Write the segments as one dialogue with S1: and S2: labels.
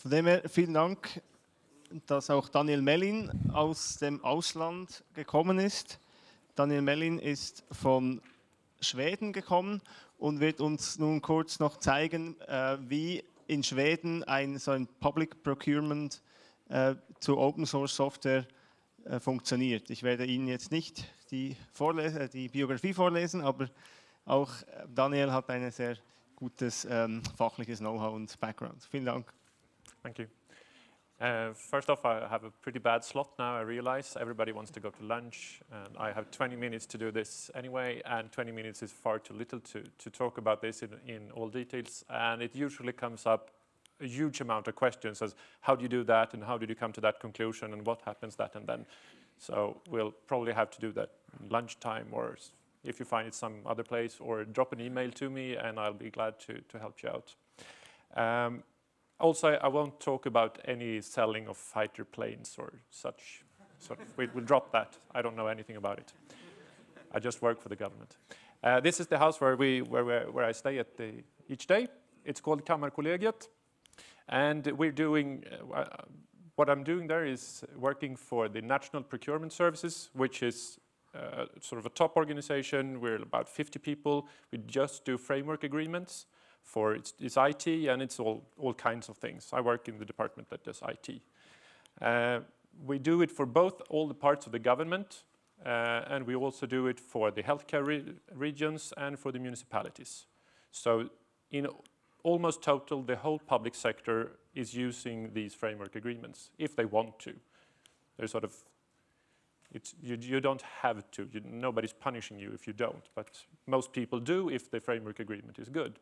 S1: Von dem her vielen Dank, dass auch Daniel Melin aus dem Ausland gekommen ist. Daniel Melin ist von Schweden gekommen und wird uns nun kurz noch zeigen, wie in Schweden so ein Public Procurement zu Open Source Software funktioniert. Ich werde Ihnen jetzt nicht die Biografie vorlesen, aber auch Daniel hat ein sehr gutes fachliches Know-how und Background. Vielen Dank.
S2: Thank you. First off, I have a pretty bad slot now, I realize. Everybody wants to go to lunch, and I have 20 minutes to do this anyway, and 20 minutes is far too little to talk about this in all details, and it usually comes up a huge amount of questions as how do you do that, and how did you come to that conclusion, and what happens that and then. So we'll probably have to do that lunchtime, or if you find it some other place, or drop an email to me, and I'll be glad to help you out. Also, I won't talk about any selling of fighter planes or such. We'll drop that. I don't know anything about it. I just work for the government. This is the house where I stay each day. It's called Kammarkollegiet. And we're doing, what I'm doing there is working for the National Procurement Services, which is sort of a top organization. We're about 50 people. We just do framework agreements for its IT, and it's all kinds of things. I work in the department that does IT. We do it for both all the parts of the government, and we also do it for the healthcare regions and for the municipalities. So in almost total, the whole public sector is using these framework agreements, if they want to. There's sort of, you don't have to. Nobody's punishing you if you don't, but most people do if the framework agreement is good.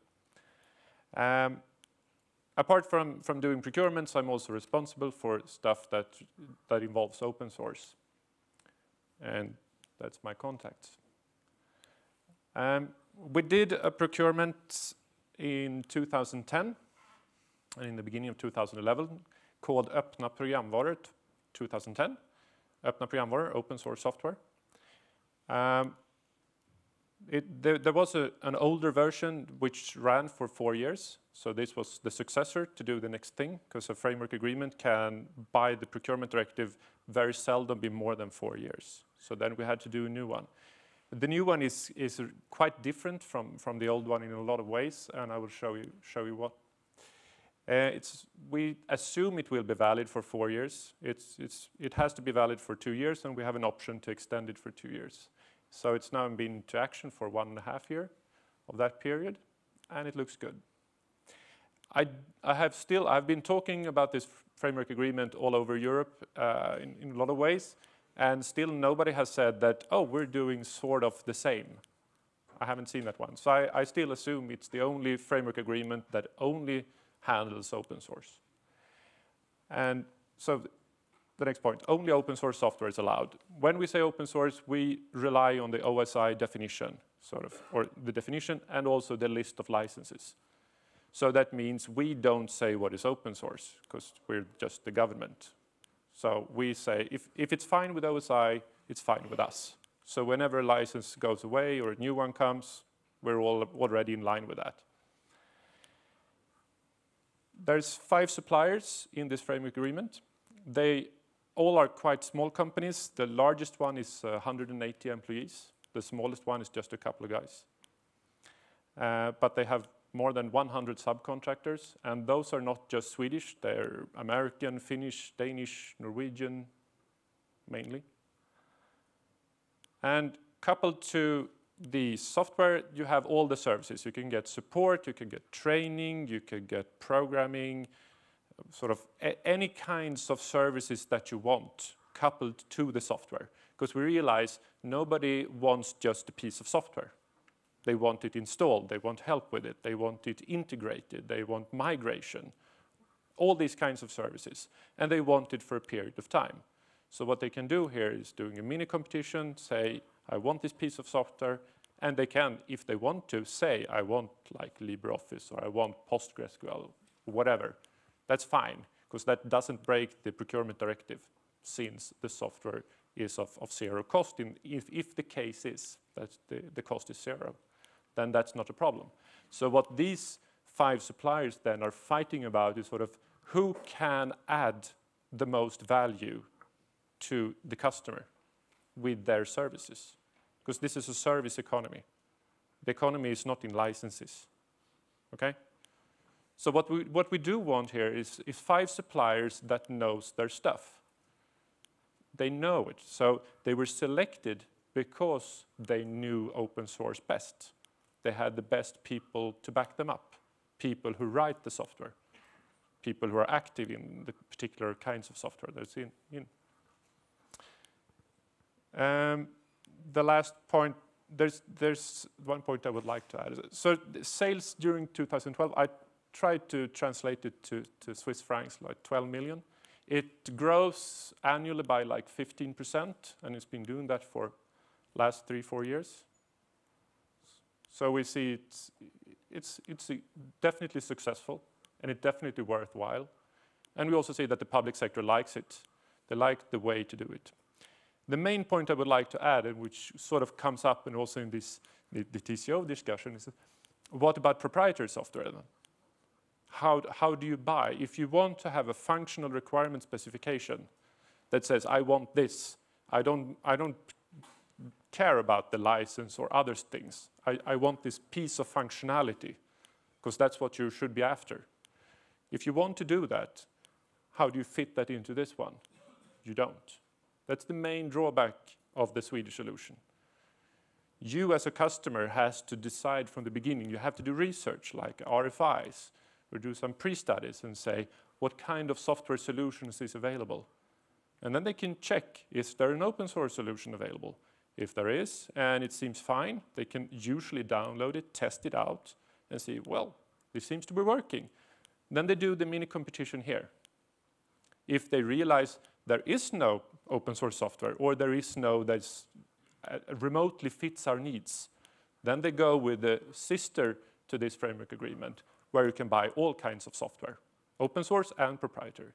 S2: Apart from doing procurements, I'm also responsible for stuff that involves open source. And that's my contacts. We did a procurement in 2010 and in the beginning of 2011 called Öppna programvaror 2010. Öppna programvaror, open source software. There was an older version which ran for 4 years. So this was the successor to do the next thing, because a framework agreement can, by the procurement directive, very seldom be more than 4 years. So then we had to do a new one. The new one is quite different from the old one in a lot of ways, and I will show you what. We assume it will be valid for 4 years. It has to be valid for 2 years, and we have an option to extend it for 2 years. So it's now been into action for 1.5 years of that period, and it looks good. I've been talking about this framework agreement all over Europe in a lot of ways, and still nobody has said that, oh, we're doing sort of the same. I haven't seen that one. So I still assume it's the only framework agreement that only handles open source. And so the next point, only open source software is allowed. When we say open source, we rely on the OSI definition, or the definition, and also the list of licenses. So that means we don't say what is open source, because we're just the government. So we say, if it's fine with OSI, it's fine with us. So whenever a license goes away or a new one comes, we're already in line with that. There's 5 suppliers in this framework agreement. They all are quite small companies. The largest one is 180 employees. The smallest one is just a couple of guys. But they have more than 100 subcontractors, and those are not just Swedish. They're American, Finnish, Danish, Norwegian, mainly. And coupled to the software, you have all the services. You can get support, you can get training, you can get programming, sort of any kinds of services that you want coupled to the software. Because we realize nobody wants just a piece of software. They want it installed, they want help with it, they want it integrated, they want migration, all these kinds of services. And they want it for a period of time. So what they can do here is doing a mini competition, say, I want this piece of software, and they can, if they want to, say, I want like LibreOffice, or I want PostgreSQL, or whatever. That's fine, because that doesn't break the procurement directive, since the software is of zero cost. If the case is that the cost is zero, then that's not a problem. So what these 5 suppliers then are fighting about is sort of who can add the most value to the customer with their services. Because this is a service economy. The economy is not in licenses. Okay? So what we do want here is 5 suppliers that knows their stuff. They know it. So they were selected because they knew open source best. They had the best people to back them up. People who write the software. People who are active in the particular kinds of software that's in. The last point, there's one point I would like to add. So the sales during 2012, I tried to translate it to Swiss francs, like 12 million. It grows annually by like 15%, and it's been doing that for last 3-4 years. So we see it's definitely successful, and it's definitely worthwhile. And we also see that the public sector likes it. They like the way to do it. The main point I would like to add, and which sort of comes up and also in this the TCO discussion, is what about proprietary software then? How do you buy? If you want to have a functional requirement specification that says, I want this, I don't care about the license or other things. I want this piece of functionality, because that's what you should be after. If you want to do that, how do you fit that into this one? You don't. That's the main drawback of the Swedish solution. You as a customer has to decide from the beginning. You have to do research like RFIs, or do some pre-studies and say, what kind of software solutions is available? And then they can check, is there an open source solution available? If there is, and it seems fine, they can usually download it, test it out, and see, well, this seems to be working. Then they do the mini competition here. If they realize there is no open source software, or there is no that remotely fits our needs, then they go with the sister to this framework agreement, where you can buy all kinds of software, open source and proprietary.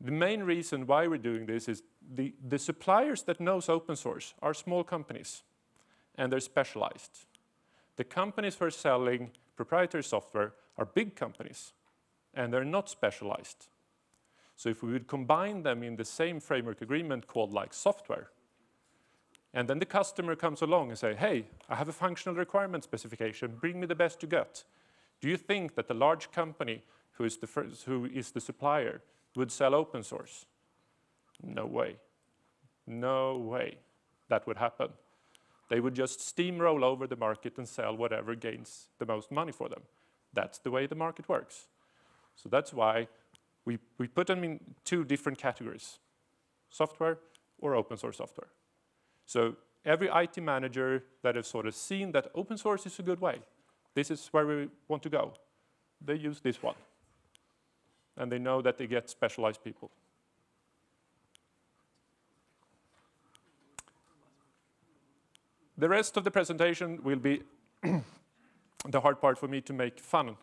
S2: The main reason why we're doing this is the suppliers that knows open source are small companies, and they're specialized. The companies who are selling proprietary software are big companies, and they're not specialized. So if we would combine them in the same framework agreement called like software, and then the customer comes along and say, hey, I have a functional requirement specification, bring me the best you got. Do you think that the large company who is the supplier would sell open source? No way. No way that would happen. They would just steamroll over the market and sell whatever gains the most money for them. That's the way the market works. So that's why we put them in 2 different categories, software or open source software. So every IT manager that has sort of seen that open source is a good way, this is where we want to go, they use this one. And they know that they get specialized people. The rest of the presentation will be the hard part for me to make fun,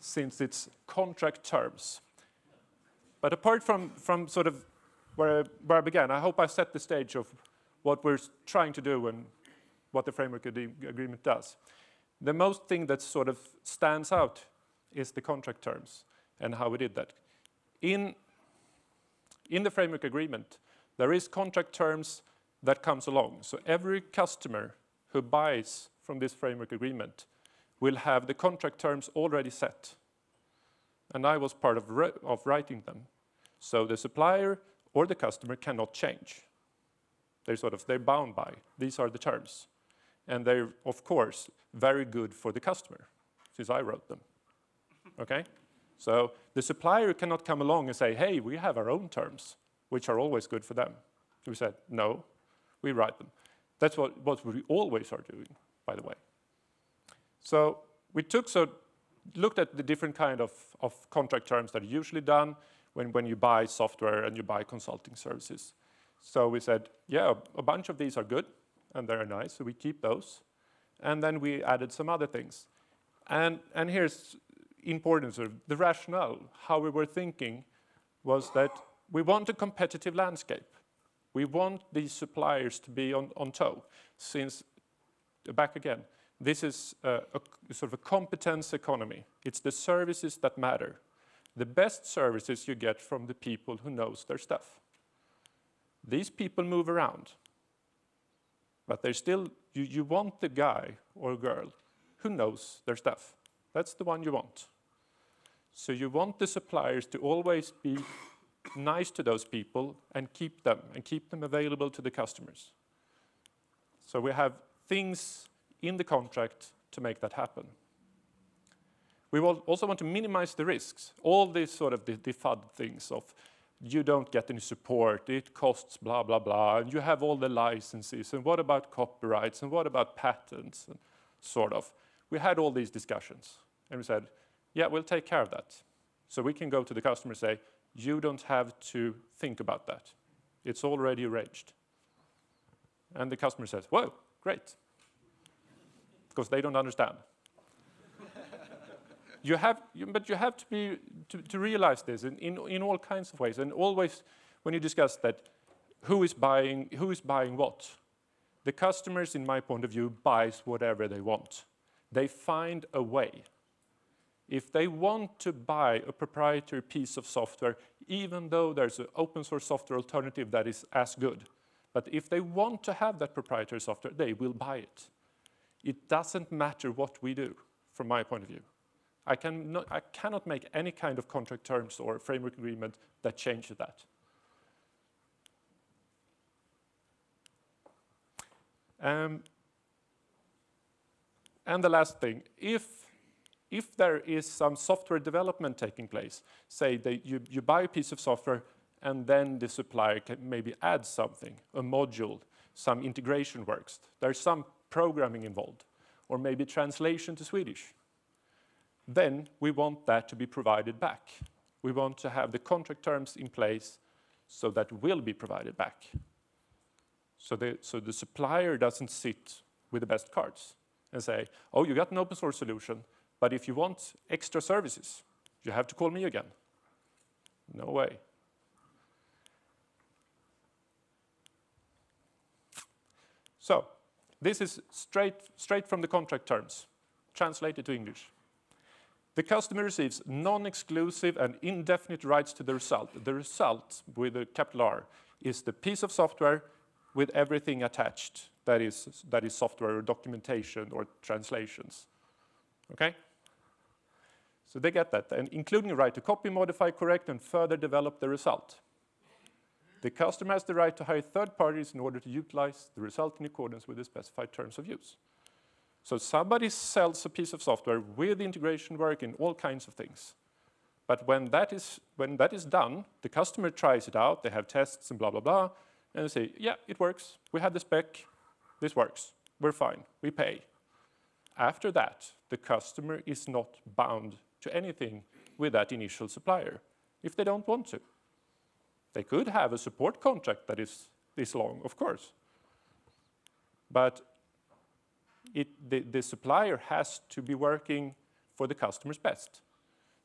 S2: since it's contract terms. But apart from sort of where I began, I hope I set the stage of what we're trying to do and what the framework agreement does. The most thing that sort of stands out is the contract terms and how we did that. In the framework agreement, there is contract terms that comes along. So every customer who buys from this framework agreement will have the contract terms already set. And I was part of writing them. So the supplier or the customer cannot change. They're bound by. These are the terms. And they're, of course, very good for the customer, since I wrote them. Okay? So the supplier cannot come along and say, hey, we have our own terms, which are always good for them. We said, no, we write them. That's what we always are doing, by the way. So we looked at the different kind of contract terms that are usually done when you buy software and you buy consulting services. So we said, yeah, a bunch of these are good, and they're nice, so we keep those. And then we added some other things. And here's important, sort of the rationale, how we were thinking was that we want a competitive landscape. We want these suppliers to be on toe, since back again. This is a sort of a competence economy. It's the services that matter. The best services you get from the people who knows their stuff. These people move around, but they're still, you want the guy or girl who knows their stuff. That's the one you want. So you want the suppliers to always be nice to those people and keep them available to the customers. So we have things in the contract to make that happen. We will also want to minimize the risks. All these sort of the FUD things of you don't get any support, it costs blah, blah, blah, and you have all the licenses, and what about copyrights, and what about patents, and sort of. We had all these discussions, and we said, yeah, we'll take care of that. So we can go to the customer and say, you don't have to think about that. It's already arranged. And the customer says, whoa, great. Because they don't understand. But you have to realize this in all kinds of ways. And always when you discuss that, who is buying what? The customers, in my point of view, buys whatever they want. They find a way. If they want to buy a proprietary piece of software, even though there's an open source software alternative that is as good, but if they want to have that proprietary software, they will buy it. It doesn't matter what we do, from my point of view. I cannot make any kind of contract terms or framework agreement that changes that. And the last thing, if there is some software development taking place, say that you buy a piece of software and then the supplier can maybe add something, a module, some integration works, there's some programming involved, or maybe translation to Swedish, then we want that to be provided back. We want to have the contract terms in place so that will be provided back. So the supplier doesn't sit with the best cards and say, oh, you got an open source solution, but if you want extra services, you have to call me again. No way. So this is straight from the contract terms, translated to English. The customer receives non-exclusive and indefinite rights to the result. The result, with a capital R, is the piece of software with everything attached. That is software or documentation or translations. Okay? So they get that, and including the right to copy, modify, correct, and further develop the result. The customer has the right to hire third parties in order to utilize the result in accordance with the specified terms of use. So somebody sells a piece of software with integration work and all kinds of things. But when that is done, the customer tries it out, they have tests and blah, blah, blah, and they say, yeah, it works. We have the spec, this works, we're fine, we pay. After that, the customer is not bound to anything with that initial supplier, if they don't want to. They could have a support contract that is this long, of course. But the supplier has to be working for the customer's best.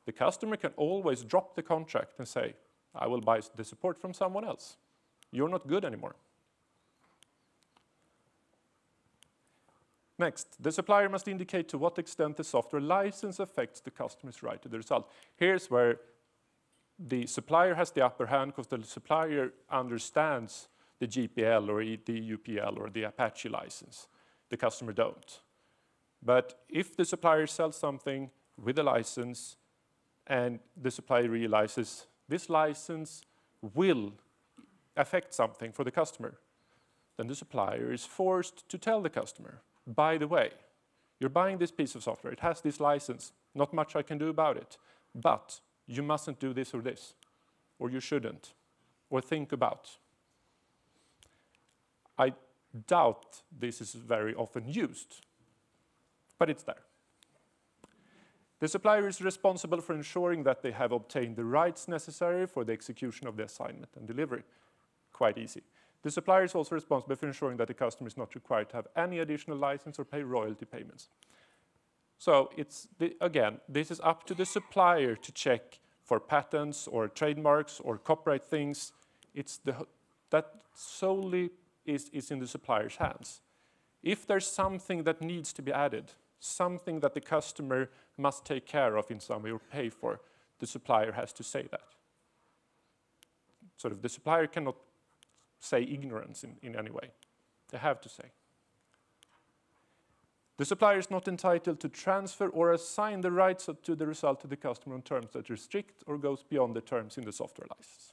S2: The customer can always drop the contract and say, I will buy the support from someone else. You're not good anymore. Next, the supplier must indicate to what extent the software license affects the customer's right to the result. Here's where the supplier has the upper hand because the supplier understands the GPL or the UPL or the Apache license. The customer don't. But if the supplier sells something with a license and the supplier realizes this license will affect something for the customer, then the supplier is forced to tell the customer, by the way, you're buying this piece of software, it has this license, not much I can do about it, but you mustn't do this, or you shouldn't, or think about. I doubt this is very often used, but it's there. The supplier is responsible for ensuring that they have obtained the rights necessary for the execution of the assignment and delivery. Quite easy. The supplier is also responsible for ensuring that the customer is not required to have any additional license or pay royalty payments. So again, this is up to the supplier to check for patents or trademarks or copyright things. That solely is in the supplier's hands. If there's something that needs to be added, something that the customer must take care of in some way or pay for, the supplier has to say that. Sort of the supplier cannot say ignorance in any way. They have to say. The supplier is not entitled to transfer or assign the rights to the result to the customer on terms that restrict or goes beyond the terms in the software license.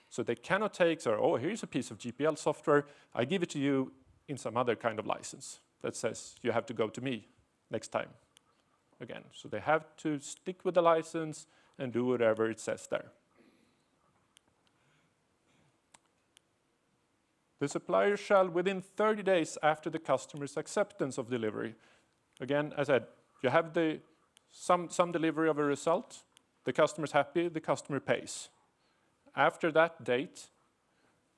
S2: So they cannot take, oh, here's a piece of GPL software, I give it to you in some other kind of license that says you have to go to me next time again. So they have to stick with the license and do whatever it says there. The supplier shall, within 30 days after the customer's acceptance of delivery, again, as I said, you have some delivery of a result, the customer's happy, the customer pays. After that date,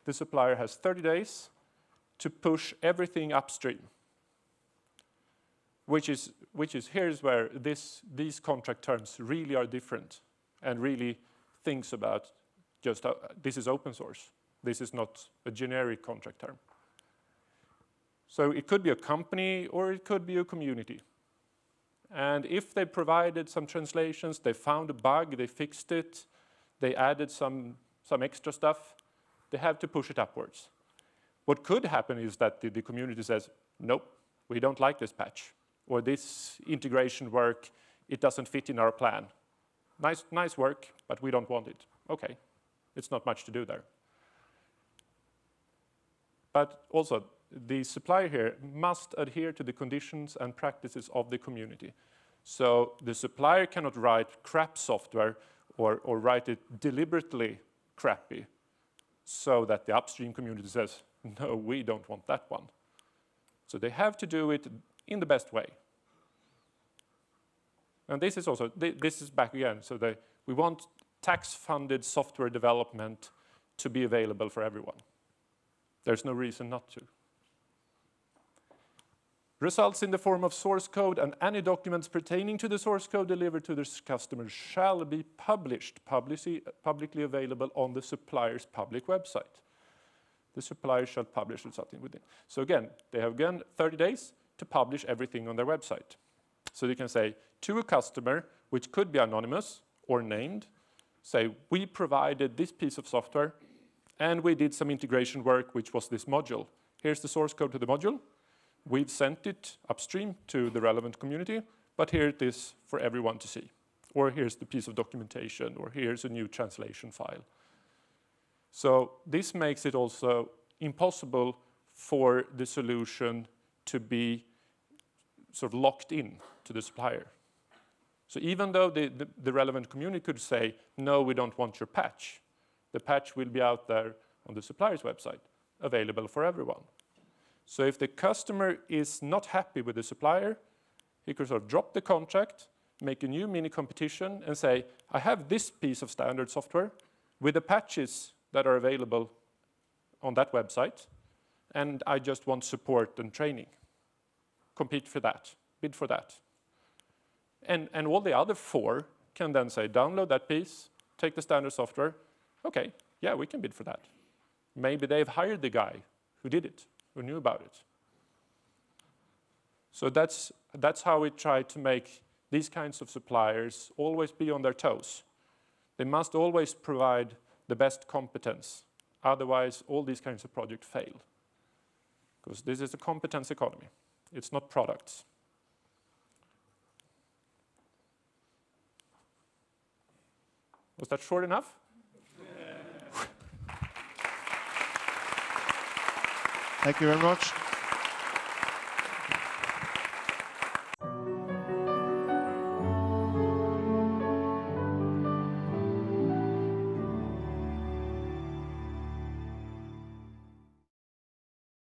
S2: the supplier has 30 days to push everything upstream, here's where these contract terms really are different and really thinks about just, this is open source. This is not a generic contract term. So it could be a company or it could be a community. And if they provided some translations, they found a bug, they fixed it, they added some extra stuff, they have to push it upwards. What could happen is that the community says, nope, we don't like this patch, or this integration work, it doesn't fit in our plan. Nice work, but we don't want it. Okay, it's not much to do there. But also, the supplier here must adhere to the conditions and practices of the community. So the supplier cannot write crap software or write it deliberately crappy so that the upstream community says, no, we don't want that one. So they have to do it in the best way. And this is also, this is back again, so we want tax-funded software development to be available for everyone. There's no reason not to. Results in the form of source code and any documents pertaining to the source code delivered to the customer shall be published, publicly available on the supplier's public website. The supplier shall publish something within. So again, they have 30 days to publish everything on their website. So they can say to a customer, which could be anonymous or named, say, we provided this piece of software and we did some integration work, which was this module. Here's the source code to the module. We've sent it upstream to the relevant community, but here it is for everyone to see. Or here's the piece of documentation, or here's a new translation file. So this makes it also impossible for the solution to be sort of locked in to the supplier. So even though the relevant community could say, no, we don't want your patch, the patch will be out there on the supplier's website, available for everyone. So if the customer is not happy with the supplier, he could sort of drop the contract, make a new mini competition, and say, I have this piece of standard software with the patches that are available on that website, and I just want support and training. Compete for that, bid for that. And all the other 4 can then say, download that piece, take the standard software. Okay, yeah, we can bid for that. Maybe they've hired the guy who did it, who knew about it. So that's how we try to make these kinds of suppliers always be on their toes. They must always provide the best competence. Otherwise, all these kinds of projects fail. Because this is a competence economy. It's not products. Was that short enough?
S1: Thank you very much.